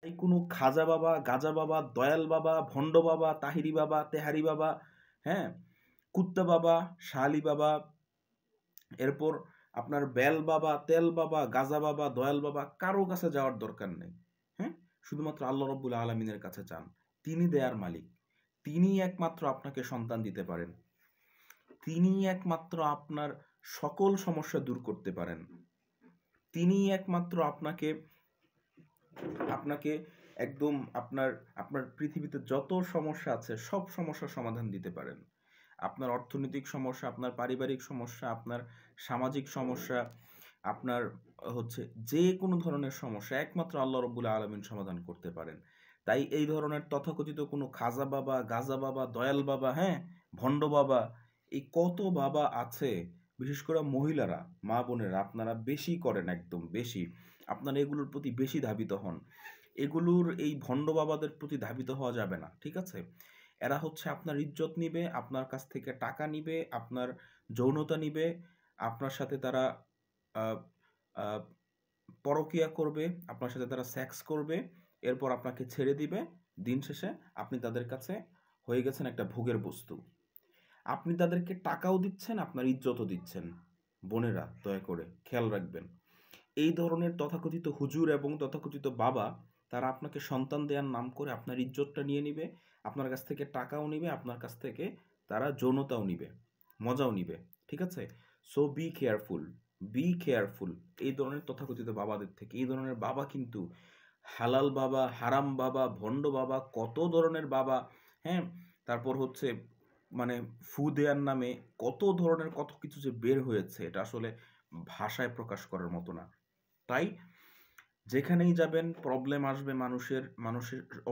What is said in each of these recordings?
এই কোনো খাজা বাবা, গাজা বাবা, দয়াল বাবা, ভণ্ড বাবা, তাহিরি বাবা, তেহারি বাবা, হ্যাঁ? কুত্তা বাবা, শালি বাবা, এরপর আপনার বেল বাবা, তেল বাবা, গাজা বাবা, দয়াল বাবা কারো কাছে যাওয়ার দরকার নেই। হ্যাঁ? শুধুমাত্র আল্লাহ রাব্বুল আলামিনের কাছে চান। তিনি দেয়ার মালিক। তিনিই একমাত্র আপনাকে সন্তান দিতে পারেন। তিনিই একমাত্র আপনার সকল সমস্যা দূর করতে পারেন। তিনিই একমাত্র আপনাকে আপনাকে একদম আপনার পৃথিবীতে যত সমস্যা আছে সব সমস্যার সমাধান দিতে পারেন। আপনার অর্থনৈতিক সমস্যা, আপনার পারিবারিক সমস্যা, আপনার সামাজিক সমস্যা, আপনার হচ্ছে যে কোনো ধরনের সমস্যা একমাত্র আল্লাহ রাব্বুল আলামিন সমাধান করতে পারেন। তাই এই ধরনের তথাকথিত কোনো খাজা বাবা, গাজা বাবা, দয়াল বাবা, হ্যাঁ? ভণ্ড বাবা, এই কত বাবা আছে, বিশেষ করে মহিলারা, মা বোনেরা আপনারা বেশি করেন, একদম বেশি। আপনারা এগুলোর প্রতি বেশি ধাবিত হন। এগুলোর এই ভণ্ড বাবাদের প্রতি ধাবিত হওয়া যাবে না। ঠিক আছে? এরা হচ্ছে আপনার ইজ্জত নিবে, আপনার কাছ থেকে টাকা নিবে, আপনার যৌনতা নিবে, আপনার সাথে তারা আ আ পরকীয়া করবে, আপনার সাথে তারা সেক্স করবে, এরপর আপনাকে ছেড়ে দিবে। দিন শেষে আপনি তাদের কাছে হয়ে গেছেন একটা ভোগের বস্তু। আপনি তাদেরকে টাকাও দিচ্ছেন, আপনার ইজ্জতও দিচ্ছেন। বোনেরা দয়া করে খেয়াল রাখবেন। এই ধরনের তথাকথিত হুজুর এবং তথাকথিত বাবা তারা আপনাকে সন্তান দেওয়ার নাম করে আপনার ইজ্জতটা নিয়ে নিবে, আপনার কাছ থেকে টাকাও নিবে, আপনার কাছ থেকে তারা যৌনতাও নিবে, মজাও নিবে। ঠিক আছে? So be careful, be careful এই ধরনের তথাকথিত বাবাদের থেকে। এই ধরনের বাবা কিন্তু হালাল বাবা, হারাম বাবা, ভণ্ড বাবা, কত ধরনের বাবা, হ্যাঁ? তারপর হচ্ছে মানে ফু দেওয়ার নামে কত ধরনের কত কিছু যে বের হয়েছে, এটা আসলে ভাষায় প্রকাশ করার মতো না। তাই যেখানেই যাবেন প্রবলেম আসবে মানুষের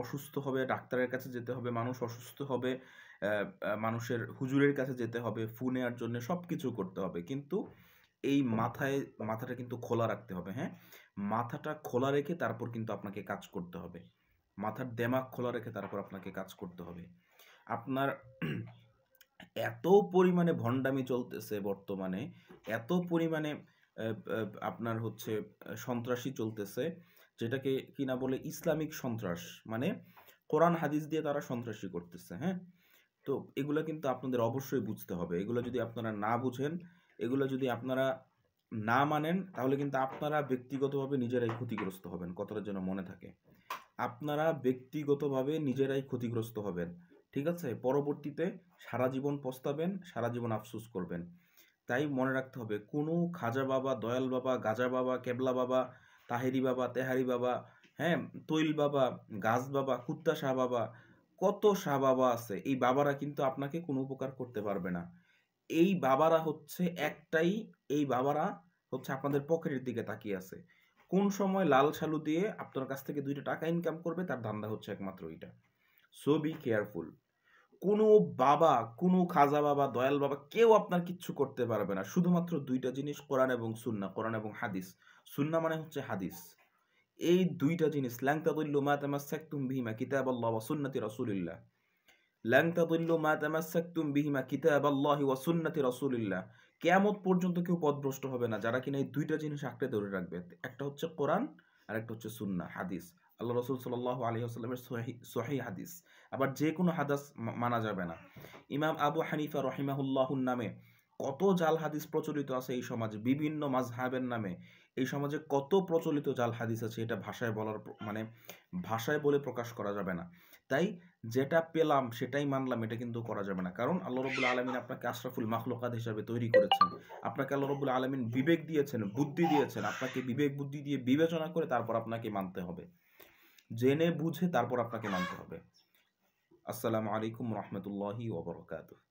অসুস্থ হবে, ডাক্তারের কাছে যেতে হবে, মানুষ অসুস্থ হবে, মানুষের হুজুরের কাছে যেতে হবে, ফু নেওয়ার জন্য সবকিছু করতে হবে। কিন্তু এই মাথাটা কিন্তু খোলা রাখতে হবে, হ্যাঁ? মাথাটা খোলা রেখে তারপর কিন্তু আপনাকে কাজ করতে হবে। মাথার দেমাগ খোলা রেখে তারপর আপনাকে কাজ করতে হবে। আপনার এত পরিমাণে ভণ্ডামি চলতেছে বর্তমানে, এত পরিমাণে অ্যা অ্যা আপনার হচ্ছে সন্ত্রাসী চলতেছে, যেটাকে কিনা বলে ইসলামিক সন্ত্রাস। মানে কোরআন হাদিস দিয়ে তারা সন্ত্রাসী করতেছে, হ্যাঁ? তো এগুলা কিন্তু আপনাদের অবশ্যই বুঝতে হবে। এগুলা যদি আপনারা না বুঝেন, এগুলা যদি আপনারা না মানেন, তাহলে কিন্তু আপনারা ব্যক্তিগতভাবে নিজেরাই ক্ষতিগ্রস্ত হবেন। কথাটা যেন মনে থাকে। আপনারা ব্যক্তিগতভাবে নিজেরাই ক্ষতিগ্রস্ত হবেন। ঠিক আছে? পরবর্তীতে সারা জীবন পস্তাবেন, সারা জীবন আফসোস করবেন। তাই মনে রাখতে হবে কোনো খাজা বাবা, দয়াল বাবা, গাজা বাবা, কেবলা বাবা, তাহেরি বাবা, তেহারি বাবা, হ্যাঁ? তৈল বাবা, গাছ বাবা, কুত্তা শাহ বাবা, কত শাহ বাবা আছে। এই বাবারা কিন্তু আপনাকে কোনো উপকার করতে পারবে না। এই বাবারা হচ্ছে একটাই, এই বাবারা হচ্ছে আপনাদের পকেটের দিকে তাকিয়ে আছে। কোন সময় লাল সালু দিয়ে আপনার কাছ থেকে ২ টা টাকা ইনকাম করবে তার ধান্দা হচ্ছে একমাত্র এইটা। So be careful. কোনো বাবা, কোনো খাজা বাবা, দয়াল বাবা কেউ আপনার কিচ্ছু করতে পারবে না। শুধুমাত্র ২ টা জিনিস কোরআন এবং সুন্নাহ, কোরআন এবং হাদিস। সুন্নাহ মানে হচ্ছে হাদিস। এই ২ টা জিনিস লান তাদিল্লু মা তামাসসাকতুম বিহিমা কিতাবাল্লাহ ওয়া সুন্নতি রাসূলিল্লাহ। লান তাদিল্লু মা তামাসসাকতুম বিহিমা কিতাবাল্লাহি ওয়া সুন্নতি রাসূলিল্লাহ। কিয়ামত পর্যন্ত কেউ পথভ্রষ্ট হবে না যারা কিনা এই ২ টা জিনিস আঁকড়ে ধরে রাখবে। একটা হচ্ছে কোরআন, আরেকটা হচ্ছে সুন্নাহ, হাদিস। আল্লাহ রাসূল সাল্লাল্লাহু আলাইহি ওয়াসাল্লামের সহিহ হাদিস। আবার যেকোনো হাদিস মানা যাবে না। ইমাম আবু হানিফা রহিমাহুল্লাহুর নামে কত জাল হাদিস প্রচলিত আছে এই সমাজে, বিভিন্ন মাযহাবের নামে। এই সমাজে কত প্রচলিত জাল হাদিস আছে, এটা ভাষায় বলার মানে ভাষায় বলে প্রকাশ করা যাবে না। তাই যেটা পেলাম সেটাই মানলাম, এটা কিন্তু করা যাবে না। কারণ আল্লাহ রাব্বুল আলামিন আপনাকে আশরাফুল মাখলুকাত হিসাবে তৈরি করেছেন। আপনাকে আল্লাহ রাব্বুল আলামিন বিবেক দিয়েছেন, বুদ্ধি দিয়েছেন। আপনাকে বিবেক বুদ্ধি দিয়ে বিবেচনা করে তারপর আপনাকে মানতে হবে। জেনে বুঝে তারপর আপনাকে মানতে হবে। আসসালামু আলাইকুম ওয়া রাহমাতুল্লাহি ওয়া বারাকাতুহু।